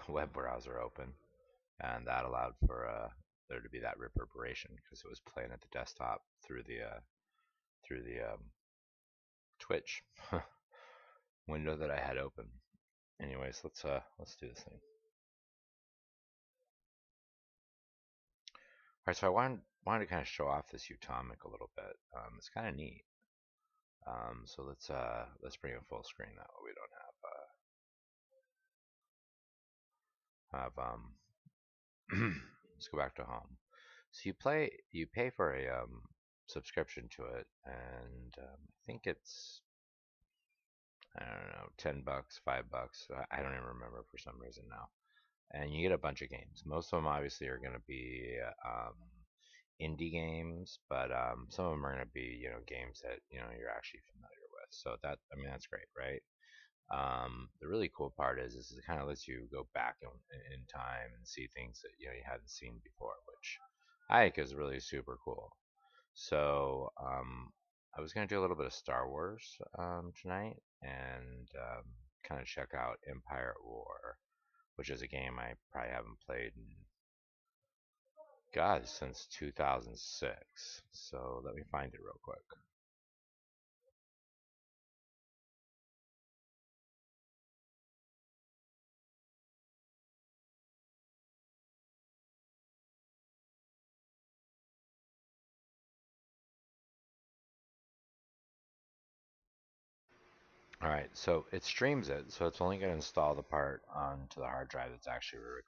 web browser open, and that allowed for there to be that reverberation because it was playing at the desktop through the Twitch window that I had open. Anyways, let's do this thing. All right, so I wanted to kind of show off this Utomic a little bit. It's kind of neat. So let's bring it full screen. That way we don't have let's go back to home. So you pay for a subscription to it, and I think it's, I don't know, $10, $5. I don't even remember for some reason now. And you get a bunch of games. Most of them obviously are going to be indie games, but some of them are going to be games that you're actually familiar with. So that, I mean, that's great, right? The really cool part is it kind of lets you go back in time and see things that you hadn't seen before, which I think is really super cool. So I was gonna do a little bit of Star Wars tonight and kind of check out Empire at War, which is a game I probably haven't played in God since 2006. So let me find it real quick. All right, so it streams it, so it's only going to install the part onto the hard drive that's actually required.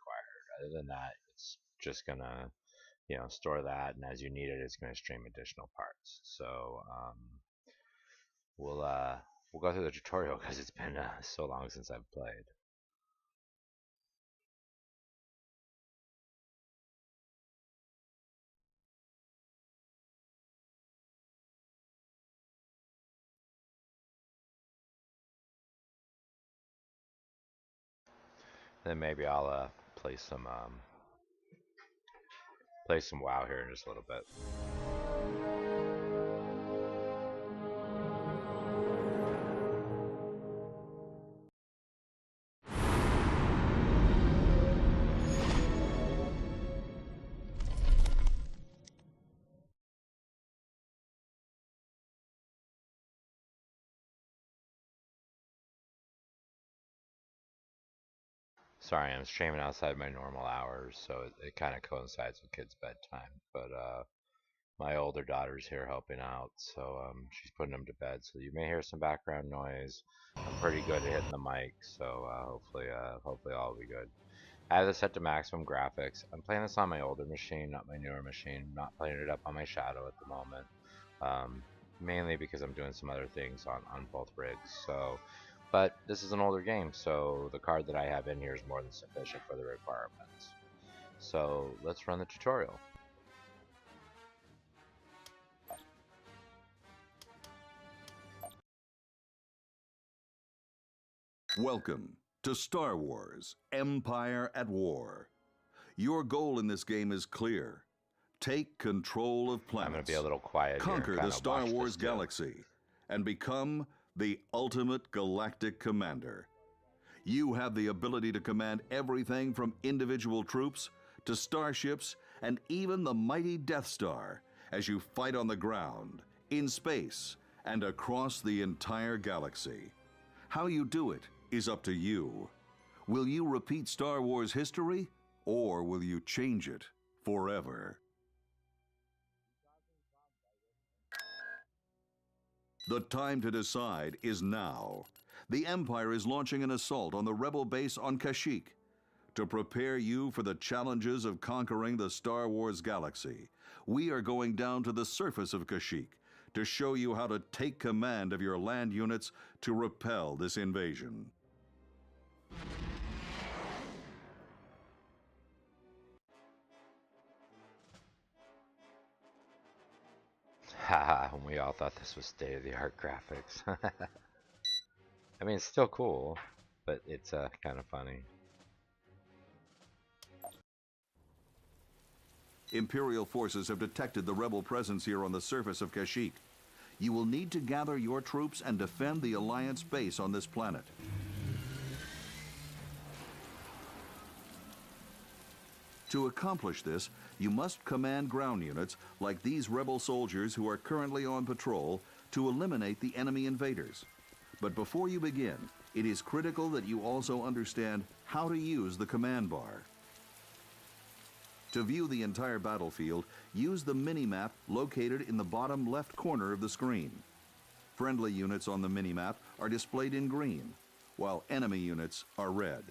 Other than that, it's just going to, store that, and as you need it, it's going to stream additional parts. So we'll uh, we'll go through the tutorial because it's been so long since I've played. Then maybe I'll play some WoW here in just a little bit. Sorry, I'm streaming outside my normal hours, so it kind of coincides with kids' bedtime. But my older daughter's here helping out, so she's putting them to bed. So you may hear some background noise. I'm pretty good at hitting the mic, so hopefully all will be good. I have this set to maximum graphics. I'm playing this on my older machine, not my newer machine. I'm not playing it up on my Shadow at the moment, mainly because I'm doing some other things on both rigs. So, but this is an older game, so the card that I have in here is more than sufficient for the requirements. So let's run the tutorial. Welcome to Star Wars: Empire at War. Your goal in this game is clear. Take control of planets. I'm going to be a little quiet Conquer here and the Star Wars too. galaxy and become the ultimate galactic commander. You have the ability to command everything from individual troops to starships and even the mighty Death Star as you fight on the ground, in space, and across the entire galaxy. How you do it is up to you. Will you repeat Star Wars history, or will you change it forever? The time to decide is now. The Empire is launching an assault on the rebel base on Kashyyyk. To prepare you for the challenges of conquering the Star Wars galaxy, we are going down to the surface of Kashyyyk to show you how to take command of your land units to repel this invasion. Haha, we all thought this was state-of-the-art graphics. I mean, it's still cool, but it's kind of funny. Imperial forces have detected the rebel presence here on the surface of Kashyyyk. You will need to gather your troops and defend the Alliance base on this planet. To accomplish this, you must command ground units like these rebel soldiers who are currently on patrol to eliminate the enemy invaders. But before you begin, it is critical that you also understand how to use the command bar. To view the entire battlefield, use the mini-map located in the bottom left corner of the screen. Friendly units on the mini-map are displayed in green, while enemy units are red.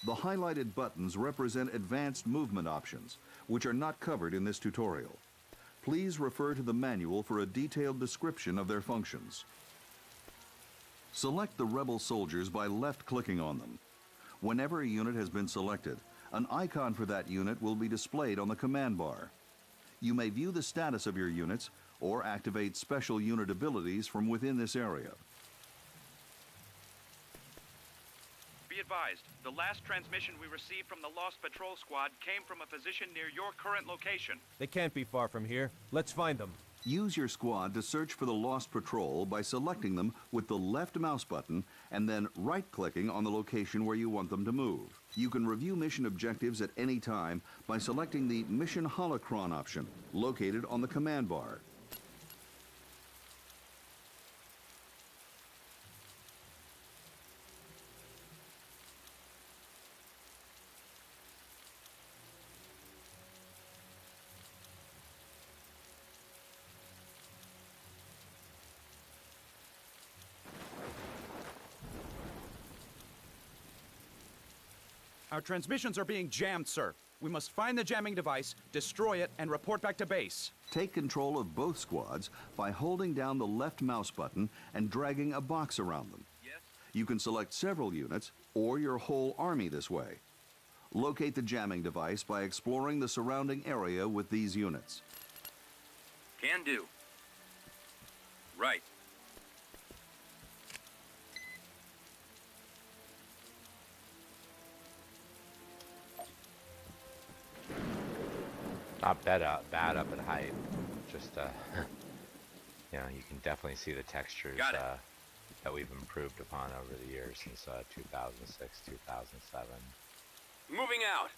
The highlighted buttons represent advanced movement options, which are not covered in this tutorial. Please refer to the manual for a detailed description of their functions. Select the rebel soldiers by left-clicking on them. Whenever a unit has been selected, an icon for that unit will be displayed on the command bar. You may view the status of your units or activate special unit abilities from within this area. Be advised, the last transmission we received from the Lost Patrol Squad came from a position near your current location. They can't be far from here. Let's find them. Use your squad to search for the Lost Patrol by selecting them with the left mouse button and then right-clicking on the location where you want them to move. You can review mission objectives at any time by selecting the Mission Holocron option, located on the command bar. Our transmissions are being jammed, sir. We must find the jamming device, destroy it, and report back to base. Take control of both squads by holding down the left mouse button and dragging a box around them. Yes? You can select several units or your whole army this way. Locate the jamming device by exploring the surrounding area with these units. Can do. Right. Not bad up at height. Just, you know, you can definitely see the textures that we've improved upon over the years since 2006, 2007. Moving out.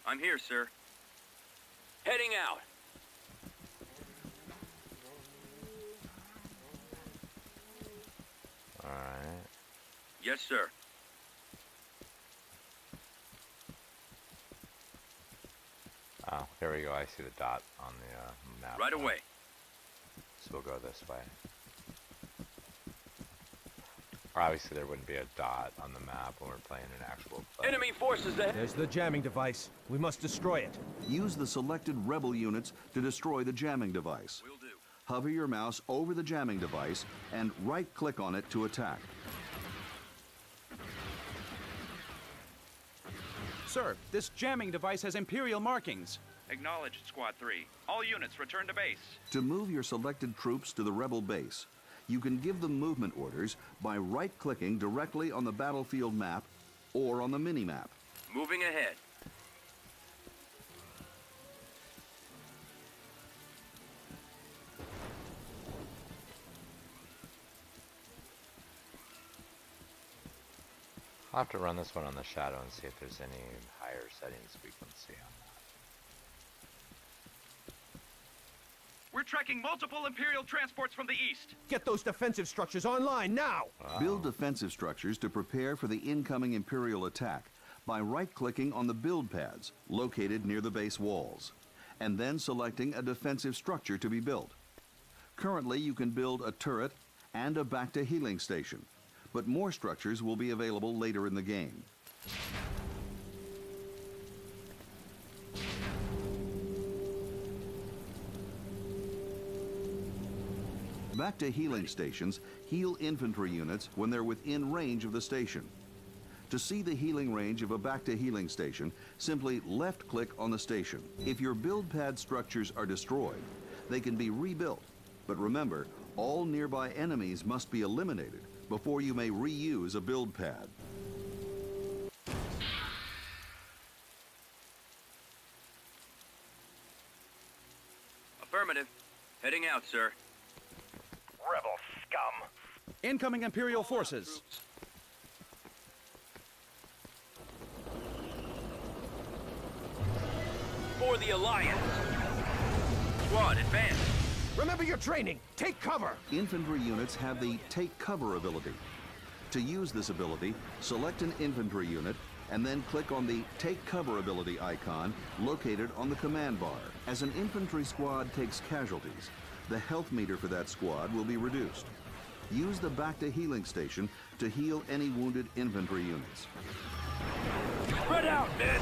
I'm here, sir. Heading out. Alright. Yes, sir. Oh, there we go. I see the dot on the map. Right away. So we'll go this way. Obviously, there wouldn't be a dot on the map when we're playing an actual play. Enemy forces ahead. There's the jamming device. We must destroy it. Use the selected rebel units to destroy the jamming device. Will do. Hover your mouse over the jamming device and right-click on it to attack. Sir, this jamming device has Imperial markings. Acknowledged, Squad 3. All units return to base. To move your selected troops to the rebel base, you can give them movement orders by right-clicking directly on the battlefield map or on the mini-map. Moving ahead. I'll have to run this one on the shadow and see if there's any higher settings we can see on that. We're tracking multiple Imperial transports from the east. Get those defensive structures online now! Build defensive structures to prepare for the incoming Imperial attack by right-clicking on the build pads located near the base walls, and then selecting a defensive structure to be built. Currently, you can build a turret and a back-to-healing station, but more structures will be available later in the game. Back-to-healing stations heal infantry units when they're within range of the station. To see the healing range of a back-to-healing station, simply left-click on the station. If your build pad structures are destroyed, they can be rebuilt. But remember, all nearby enemies must be eliminated before you may reuse a build pad. Affirmative. Heading out, sir. Rebel scum. Incoming Imperial forces. For the Alliance. Squad, advance. Remember your training! Take cover! Infantry units have the Take Cover ability. To use this ability, select an infantry unit and then click on the Take Cover ability icon located on the command bar. As an infantry squad takes casualties, the health meter for that squad will be reduced. Use the Back to Healing station to heal any wounded infantry units. Spread out, men!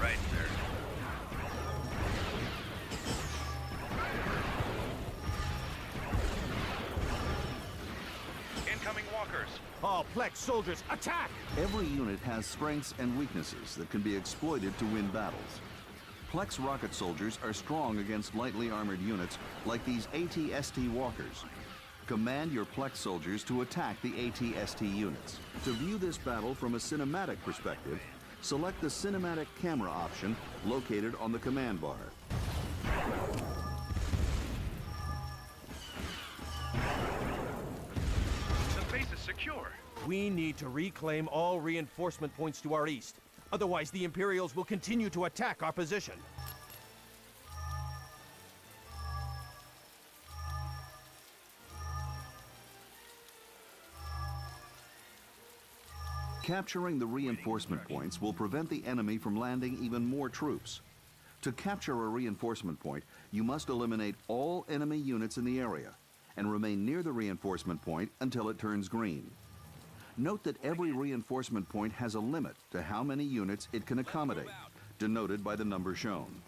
Right, sir. Incoming walkers. All Plex soldiers, attack! Every unit has strengths and weaknesses that can be exploited to win battles. Plex rocket soldiers are strong against lightly armored units like these AT-ST walkers. Command your Plex soldiers to attack the AT-ST units. To view this battle from a cinematic perspective, select the cinematic camera option located on the command bar. The base is secure. We need to reclaim all reinforcement points to our east. Otherwise, the Imperials will continue to attack our position. Capturing the reinforcement points will prevent the enemy from landing even more troops. To capture a reinforcement point, you must eliminate all enemy units in the area and remain near the reinforcement point until it turns green. Note that every reinforcement point has a limit to how many units it can accommodate, denoted by the number shown.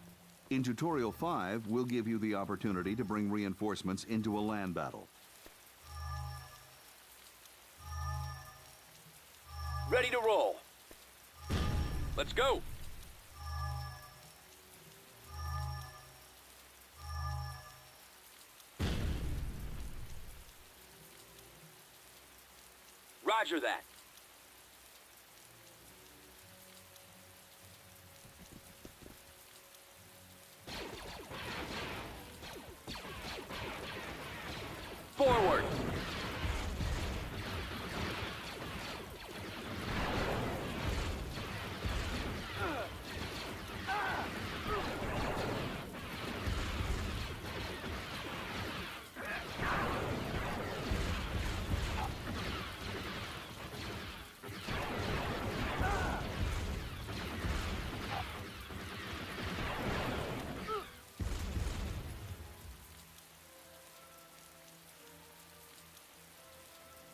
In Tutorial 5, we'll give you the opportunity to bring reinforcements into a land battle. Ready to roll. Let's go. Roger that. Forward.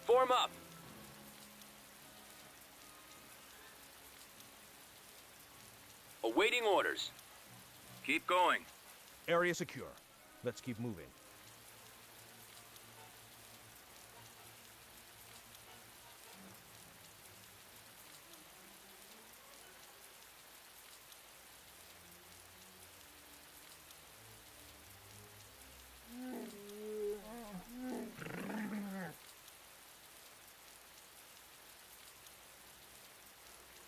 Form up. Awaiting orders. Keep going. Area secure. Let's keep moving.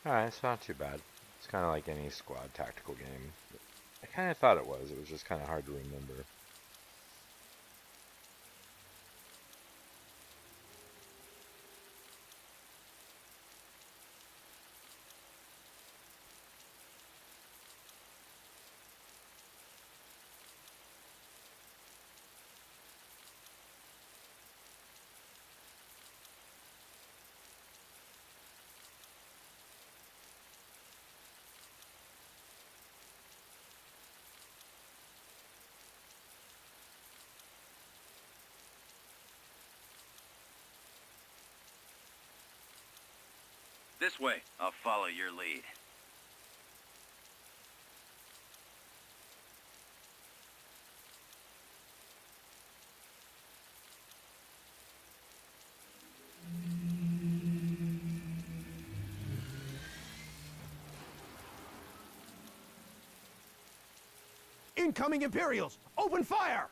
Alright, it's not too bad. It's kind of like any squad tactical game. I kind of thought it was. It was just kind of hard to remember. This way. I'll follow your lead. Incoming Imperials! Open fire!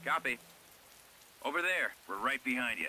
Copy. Over there. We're right behind you.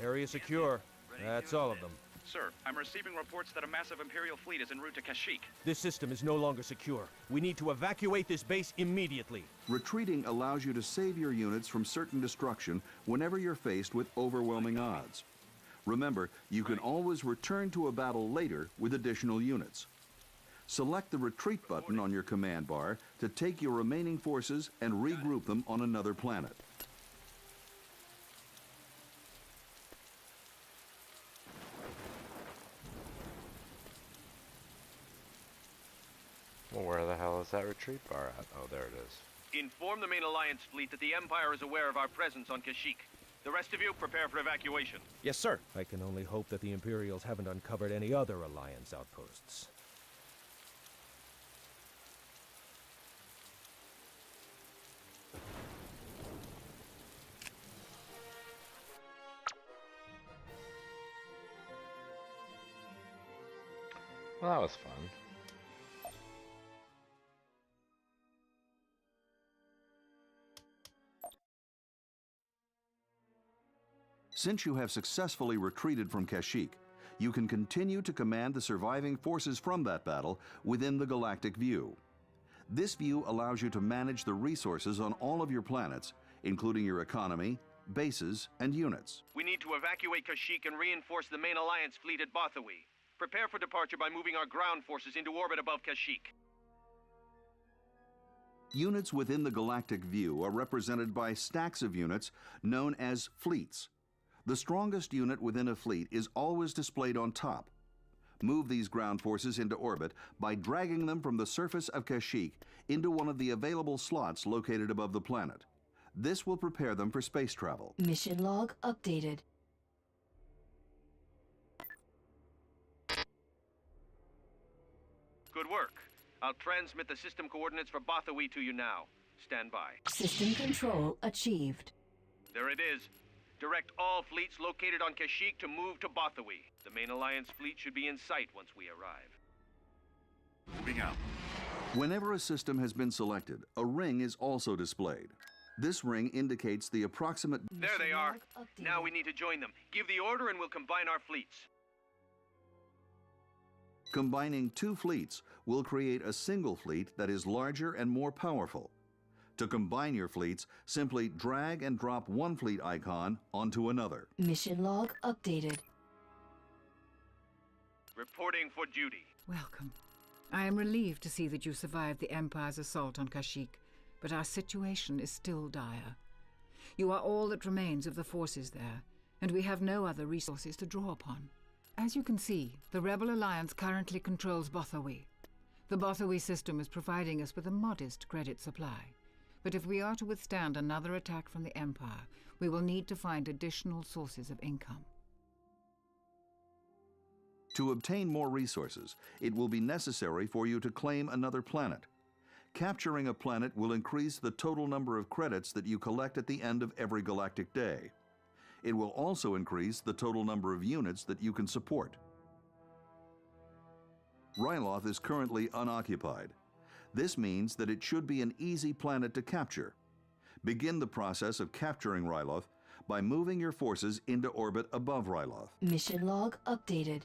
Area secure. That's all of them. Sir, I'm receiving reports that a massive Imperial fleet is en route to Kashyyyk. This system is no longer secure. We need to evacuate this base immediately. Retreating allows you to save your units from certain destruction whenever you're faced with overwhelming odds. Remember, you can always return to a battle later with additional units. Select the retreat button on your command bar to take your remaining forces and regroup them on another planet. Well, where the hell is that retreat bar at? Oh, there it is. Inform the main Alliance fleet that the Empire is aware of our presence on Kashyyyk. The rest of you, prepare for evacuation. Yes, sir. I can only hope that the Imperials haven't uncovered any other Alliance outposts. Well, that was fun. Since you have successfully retreated from Kashyyyk, you can continue to command the surviving forces from that battle within the galactic view. This view allows you to manage the resources on all of your planets, including your economy, bases, and units. We need to evacuate Kashyyyk and reinforce the main Alliance fleet at Bothawi. Prepare for departure by moving our ground forces into orbit above Kashyyyk. Units within the galactic view are represented by stacks of units known as fleets. The strongest unit within a fleet is always displayed on top. Move these ground forces into orbit by dragging them from the surface of Kashyyyk into one of the available slots located above the planet. This will prepare them for space travel. Mission log updated. Good work. I'll transmit the system coordinates for Bothawi to you now. Stand by. System control achieved. There it is. Direct all fleets located on Kashyyyk to move to Bothawi. The main Alliance fleet should be in sight once we arrive. Moving out. Whenever a system has been selected, a ring is also displayed. This ring indicates the approximate... There they are. Mission log updated. Now we need to join them. Give the order and we'll combine our fleets. Combining two fleets will create a single fleet that is larger and more powerful. To combine your fleets, simply drag and drop one fleet icon onto another. Mission log updated. Reporting for duty. Welcome. I am relieved to see that you survived the Empire's assault on Kashyyyk, but our situation is still dire. You are all that remains of the forces there, and we have no other resources to draw upon. As you can see, the Rebel Alliance currently controls Bothawi. The Bothawi system is providing us with a modest credit supply. But if we are to withstand another attack from the Empire, we will need to find additional sources of income. To obtain more resources, it will be necessary for you to claim another planet. Capturing a planet will increase the total number of credits that you collect at the end of every galactic day. It will also increase the total number of units that you can support. Ryloth is currently unoccupied. This means that it should be an easy planet to capture. Begin the process of capturing Ryloth by moving your forces into orbit above Ryloth. Mission log updated.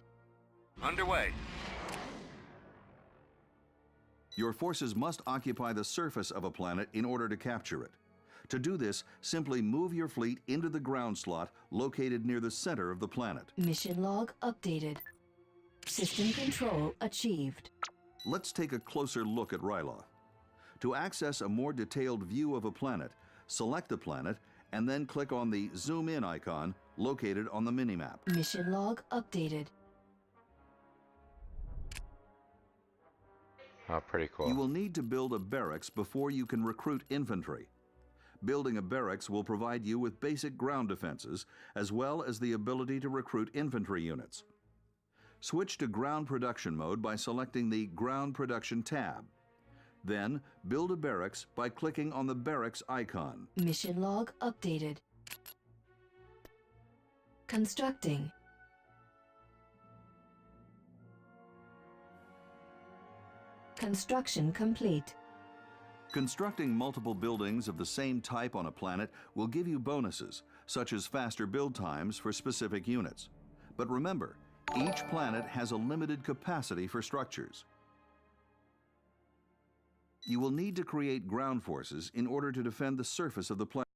Underway. Your forces must occupy the surface of a planet in order to capture it. To do this, simply move your fleet into the ground slot located near the center of the planet. Mission log updated. System control achieved. Let's take a closer look at Ryloth. To access a more detailed view of a planet, select the planet and then click on the Zoom In icon located on the minimap. Mission log updated. Oh, pretty cool. You will need to build a barracks before you can recruit infantry. Building a barracks will provide you with basic ground defenses, as well as the ability to recruit infantry units. Switch to ground production mode by selecting the Ground Production tab. Then, build a barracks by clicking on the barracks icon. Mission log updated. Constructing. Construction complete. Constructing multiple buildings of the same type on a planet will give you bonuses, such as faster build times for specific units. But remember, each planet has a limited capacity for structures. You will need to create ground forces in order to defend the surface of the planet.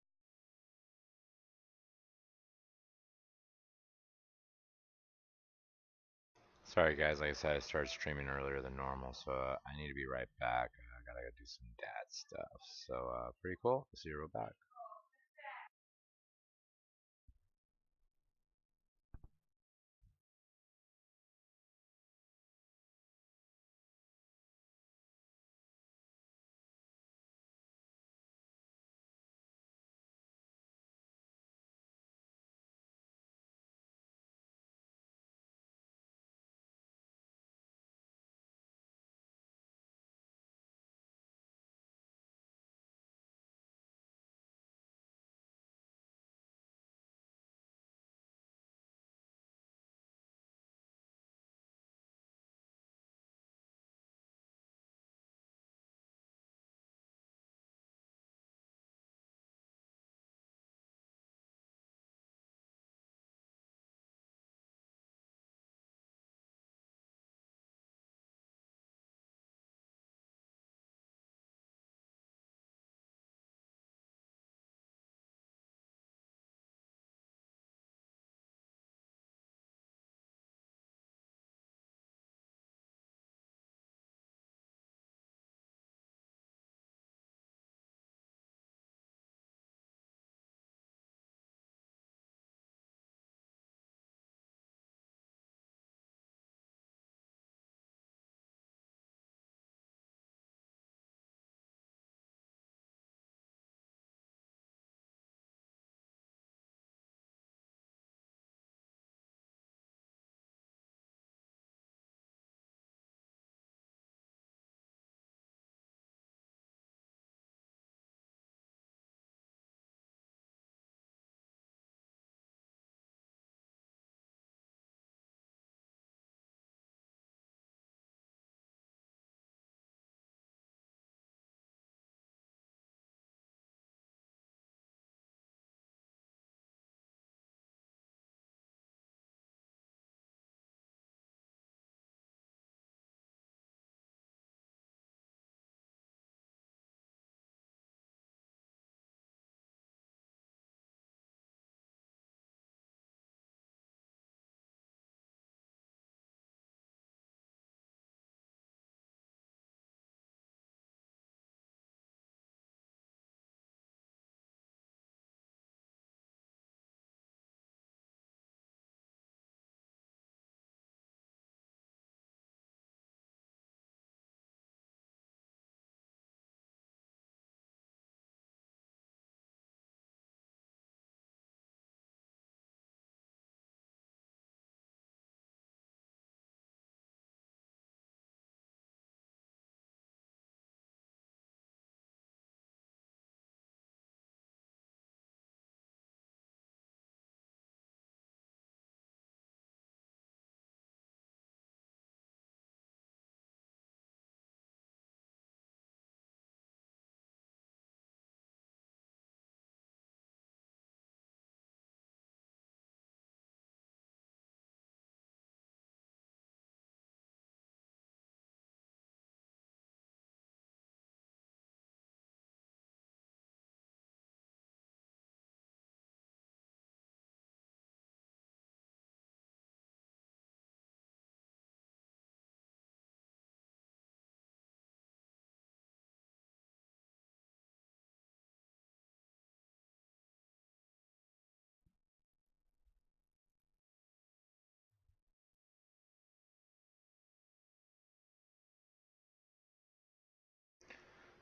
Sorry guys, like I said, I started streaming earlier than normal, so I need to be right back. I gotta go do some dad stuff. So pretty cool. See you right back.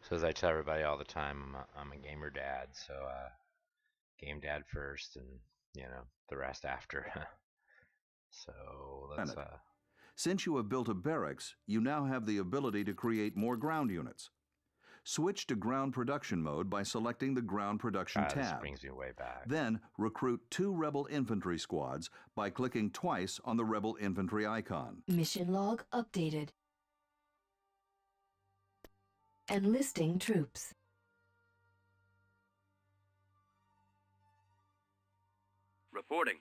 So as I tell everybody all the time, I'm a gamer dad, so game dad first, and the rest after. So let's. Since you have built a barracks, you now have the ability to create more ground units. Switch to ground production mode by selecting the ground production tab. This brings me way back. Then recruit 2 rebel infantry squads by clicking twice on the rebel infantry icon. Mission log updated. Enlisting troops. Reporting.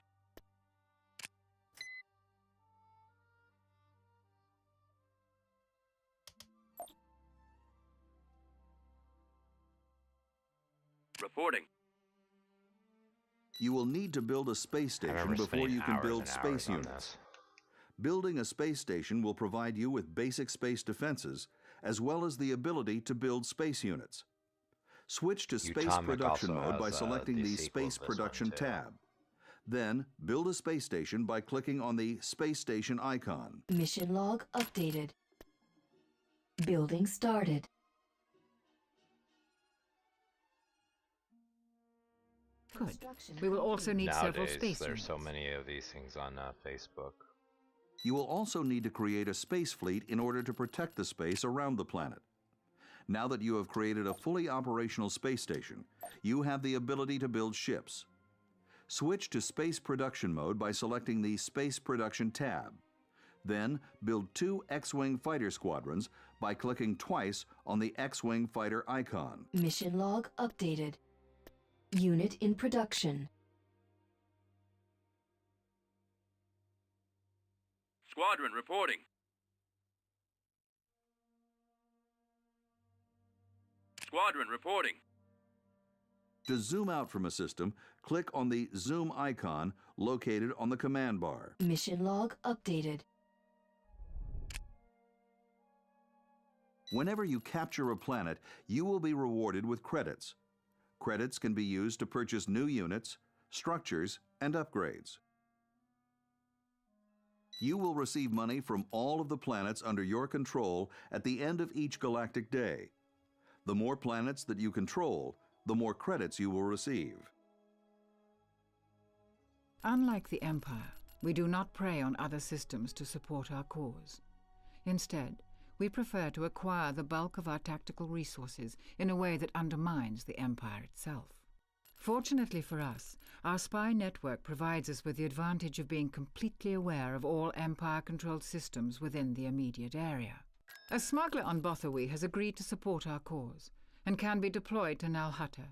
Reporting. You will need to build a space station before you can build space units. Building a space station will provide you with basic space defenses, as well as the ability to build space units. Switch to space production mode by selecting the Space Production tab. Then, build a space station by clicking on the space station icon. Mission log updated. Building started. Good. We will also need several space There's units. so many of these things on Facebook. You will also need to create a space fleet in order to protect the space around the planet. Now that you have created a fully operational space station, you have the ability to build ships. Switch to space production mode by selecting the Space Production tab. Then, build 2 X-Wing fighter squadrons by clicking twice on the X-Wing fighter icon. Mission log updated. Unit in production. Squadron reporting. Squadron reporting. To zoom out from a system, click on the zoom icon located on the command bar. Mission log updated. Whenever you capture a planet, you will be rewarded with credits. Credits can be used to purchase new units, structures, and upgrades. You will receive money from all of the planets under your control at the end of each galactic day. The more planets that you control, the more credits you will receive. Unlike the Empire, we do not prey on other systems to support our cause. Instead, we prefer to acquire the bulk of our tactical resources in a way that undermines the Empire itself. Fortunately for us, our spy network provides us with the advantage of being completely aware of all Empire-controlled systems within the immediate area. A smuggler on Bothawi has agreed to support our cause and can be deployed to Nalhutta.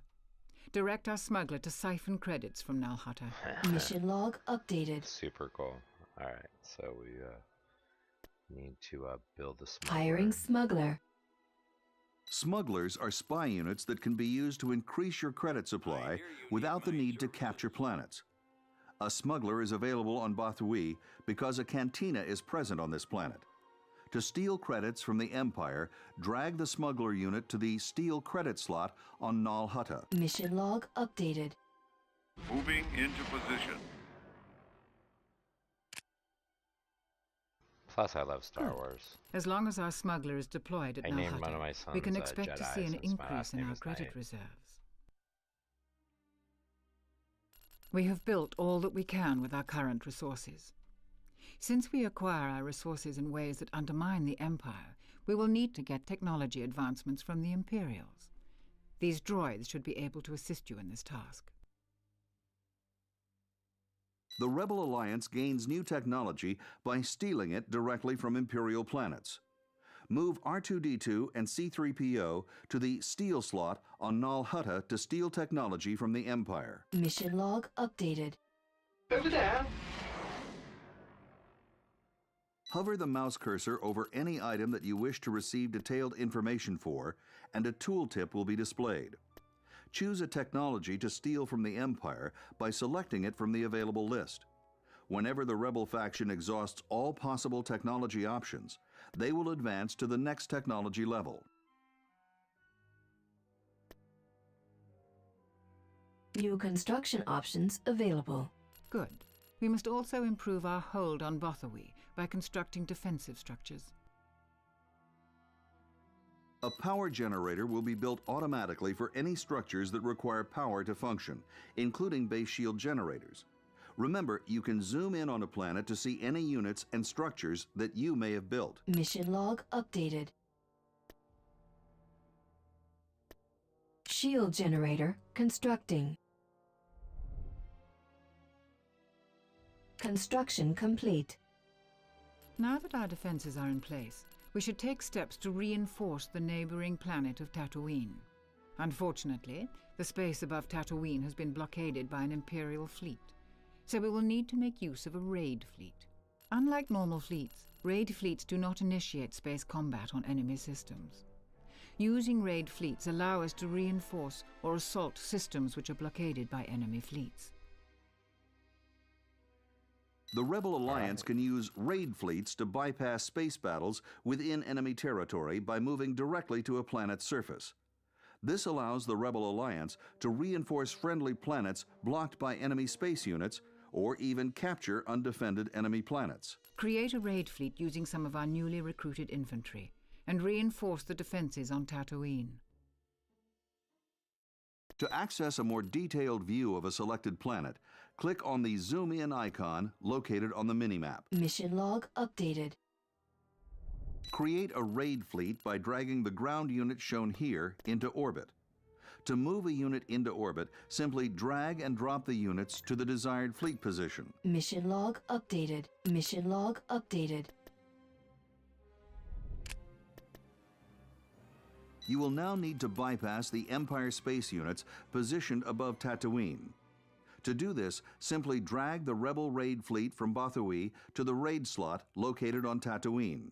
Direct our smuggler to siphon credits from Nalhutta. Mission log updated. Super cool. All right, so we need to build the smuggler. Hiring smuggler. Smugglers are spy units that can be used to increase your credit supply without the need to capture planets. A smuggler is available on Bothawi because a cantina is present on this planet. To steal credits from the Empire, drag the smuggler unit to the steal credit slot on Nalhutta. Mission log updated. Moving into position. Plus, I love Star Wars. As long as our smuggler is deployed at I named one of my Nalhutta, sons we can expect to Jedi see an since my increase last in name our is credit Knight. reserves. We have built all that we can with our current resources. Since we acquire our resources in ways that undermine the Empire, we will need to get technology advancements from the Imperials. These droids should be able to assist you in this task. The Rebel Alliance gains new technology by stealing it directly from Imperial planets. Move R2-D2 and C-3PO to the steal slot on Nalhutta to steal technology from the Empire. Mission log updated. Over there. Hover the mouse cursor over any item that you wish to receive detailed information for, and a tooltip will be displayed. Choose a technology to steal from the Empire by selecting it from the available list. Whenever the Rebel faction exhausts all possible technology options, they will advance to the next technology level. New construction options available. Good. We must also improve our hold on Bothawi by constructing defensive structures. A power generator will be built automatically for any structures that require power to function, including base shield generators. Remember, you can zoom in on a planet to see any units and structures that you may have built. Mission log updated. Shield generator constructing. Construction complete. Now that our defenses are in place, we should take steps to reinforce the neighboring planet of Tatooine. Unfortunately, the space above Tatooine has been blockaded by an Imperial fleet, so we will need to make use of a raid fleet. Unlike normal fleets, raid fleets do not initiate space combat on enemy systems. Using raid fleets allow us to reinforce or assault systems which are blockaded by enemy fleets. The Rebel Alliance can use raid fleets to bypass space battles within enemy territory by moving directly to a planet's surface. This allows the Rebel Alliance to reinforce friendly planets blocked by enemy space units, or even capture undefended enemy planets. Create a raid fleet using some of our newly recruited infantry, and reinforce the defenses on Tatooine. To access a more detailed view of a selected planet, click on the Zoom In icon located on the minimap. Mission log updated. Create a raid fleet by dragging the ground unit shown here into orbit. To move a unit into orbit, simply drag and drop the units to the desired fleet position. Mission log updated. Mission log updated. You will now need to bypass the Empire space units positioned above Tatooine. To do this, simply drag the Rebel raid fleet from Bothui to the raid slot located on Tatooine.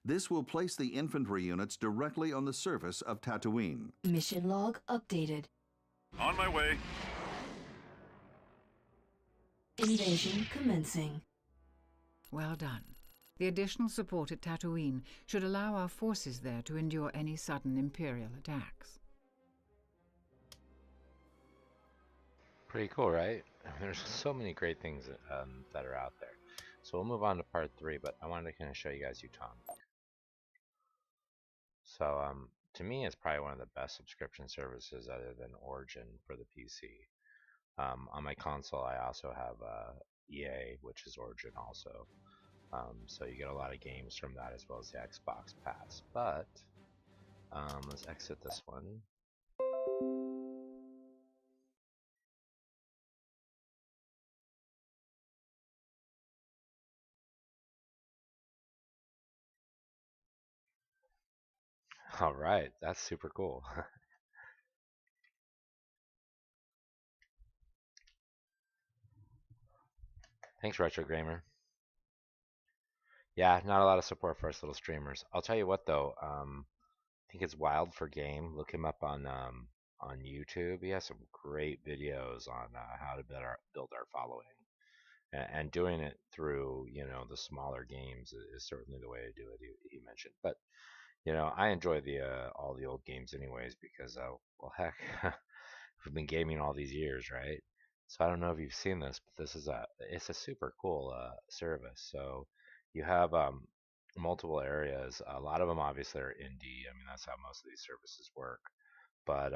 This will place the infantry units directly on the surface of Tatooine. Mission log updated. On my way. Invasion commencing. Well done. The additional support at Tatooine should allow our forces there to endure any sudden Imperial attacks. Pretty cool, right? There's so many great things that are out there. So we'll move on to part 3, but I wanted to kind of show you guys Utomik. So to me, it's probably one of the best subscription services other than Origin for the PC. On my console, I also have EA, which is Origin also. So you get a lot of games from that as well as the Xbox Pass. But let's exit this one. All right, that's super cool. Thanks, Retro Gamer. Yeah, not a lot of support for us little streamers. I'll tell you what though, I think it's Wild for Game. Look him up on YouTube. He has some great videos on how to build our following, and doing it through the smaller games is certainly the way to do it. He mentioned, but I enjoy the all the old games anyways because well heck, we've been gaming all these years, right? So I don't know if you've seen this, but it's a super cool service. So you have multiple areas. A lot of them obviously are indie. I mean, that's how most of these services work. But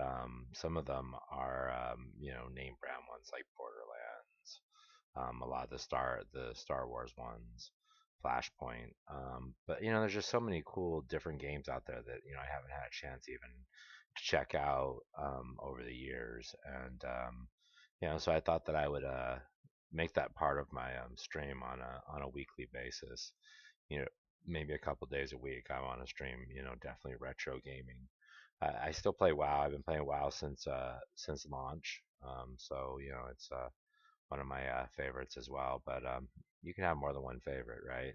some of them are name brand ones like Borderlands. A lot of the Star Wars ones, Flashpoint. But there's just so many cool different games out there that I haven't had a chance even to check out over the years. And so I thought that I would make that part of my stream on a weekly basis. Maybe a couple days a week I want to stream. Definitely retro gaming. I still play WoW. I've been playing WoW since launch. So it's one of my favorites as well. But you can have more than one favorite, right?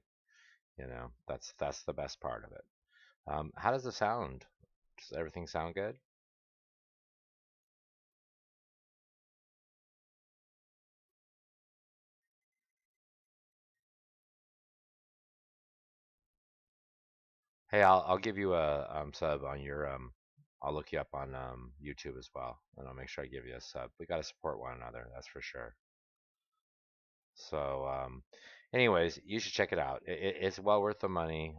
That's the best part of it. How does it sound? Does everything sound good? Hey, I'll give you a sub on your I'll look you up on YouTube as well, and I'll make sure I give you a sub. We gotta support one another, that's for sure. So, anyways, you should check it out. It's well worth the money.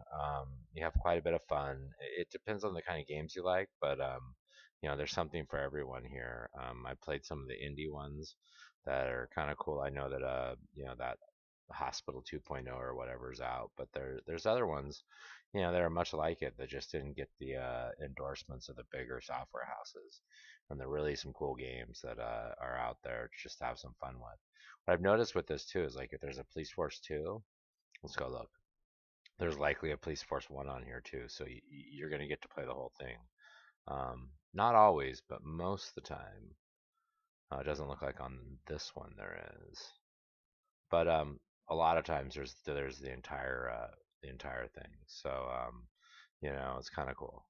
You have quite a bit of fun. It depends on the kind of games you like, but there's something for everyone here. I played some of the indie ones that are kind of cool. I know that that Hospital 2.0 or whatever's out, but there's other ones, that are much like it that just didn't get the endorsements of the bigger software houses. And there are really some cool games that are out there just to have some fun with. What I've noticed with this too is like if there's a Police Force 2, let's go look. There's likely a Police Force 1 on here too, so you're gonna get to play the whole thing. Not always, but most of the time. It doesn't look like on this one there is, but a lot of times there's the entire thing. So it's kind of cool.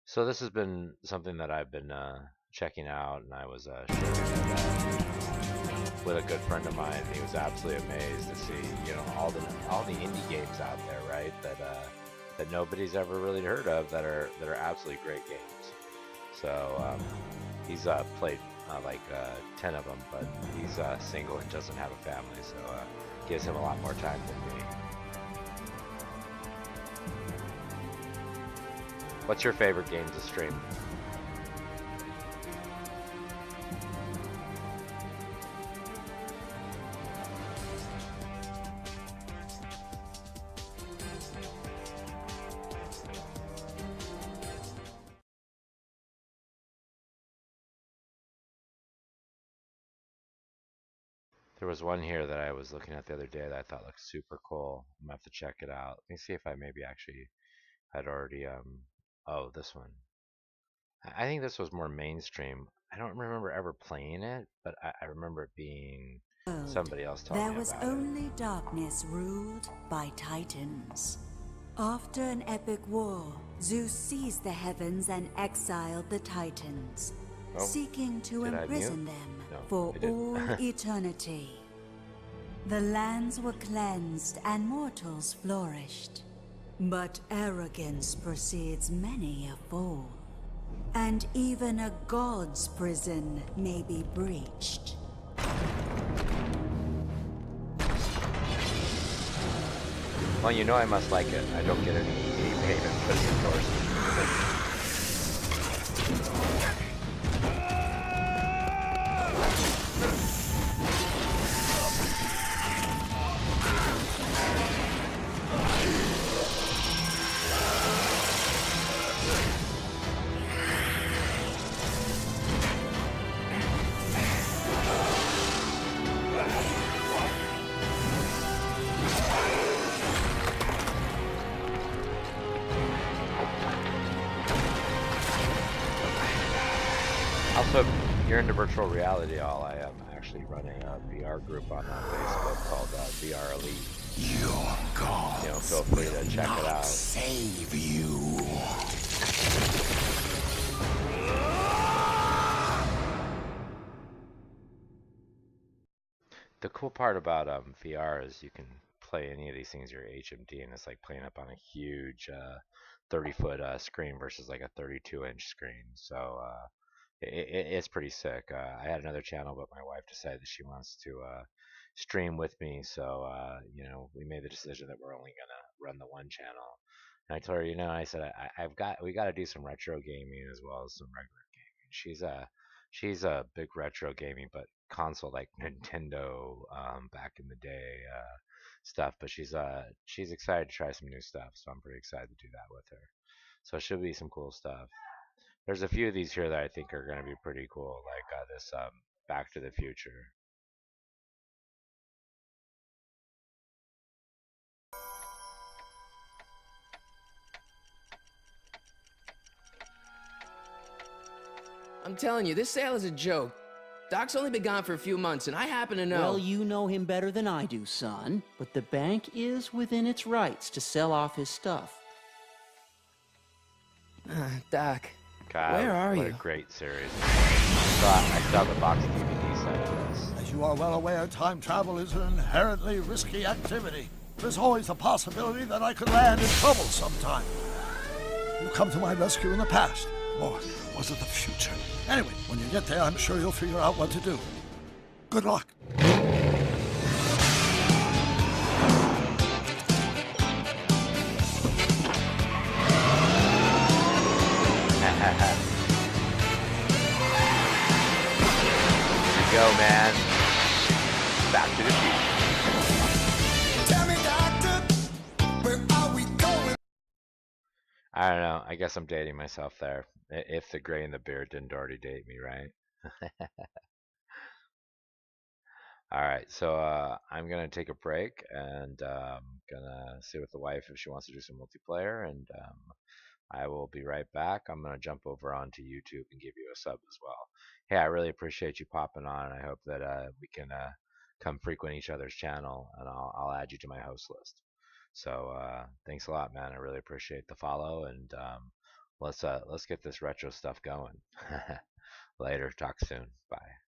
So this has been something that I've been checking out, and I was sharing it with a good friend of mine. He was absolutely amazed to see all the indie games out there, right? That nobody's ever really heard of that are absolutely great games. So he's played like 10 of them, but he's single and doesn't have a family, so gives him a lot more time than me. What's your favorite game to stream? There was one here that I was looking at the other day that I thought looked super cool. I'm gonna have to check it out. Let me see if I maybe actually had already oh, this one. I think this was more mainstream. I don't remember ever playing it, but I remember it being somebody else talking about it. There was only darkness ruled by titans. After an epic war, Zeus seized the heavens and exiled the titans, seeking to imprison them for all eternity. The lands were cleansed and mortals flourished. But arrogance precedes many a fall, and even a god's prison may be breached. Well, I must like it. I don't get any payment for the endorsement. Also, if you're into virtual reality, I am actually running a VR group on Facebook called VR Elite. Your gods feel free to check it out. Save you. The cool part about VR is you can play any of these things your HMD, and it's like playing up on a huge 30-foot screen versus like a 32-inch screen. So it's pretty sick. I had another channel, but my wife decided that she wants to stream with me, so we made the decision that we're only gonna run the one channel. And I told her, I said we got to do some retro gaming as well as some regular gaming. She's a big retro gaming, but console like Nintendo back in the day stuff. But she's excited to try some new stuff, so I'm pretty excited to do that with her. So it should be some cool stuff. There's a few of these here that I think are going to be pretty cool, like this Back to the Future. I'm telling you, this sale is a joke. Doc's only been gone for a few months, and I happen to know... Well, you know him better than I do, son. But the bank is within its rights to sell off his stuff. Doc, God, where are you? What a great series. I saw the box DVD set of this. As you are well aware, time travel is an inherently risky activity. There's always the possibility that I could land in trouble sometime. You come to my rescue in the past, or was it the future? Anyway, when you get there, I'm sure you'll figure out what to do. Good luck. go, man. Back to the future. I don't know. I guess I'm dating myself there. If the gray in the beard didn't already date me, right? All right, so I'm gonna take a break and gonna sit with the wife if she wants to do some multiplayer, and I will be right back. I'm gonna jump over onto YouTube and give you a sub as well. Hey, I really appreciate you popping on. I hope that we can come frequent each other's channel, and I'll add you to my host list. So thanks a lot, man. I really appreciate the follow, and let's get this retro stuff going. Later. Talk soon. Bye.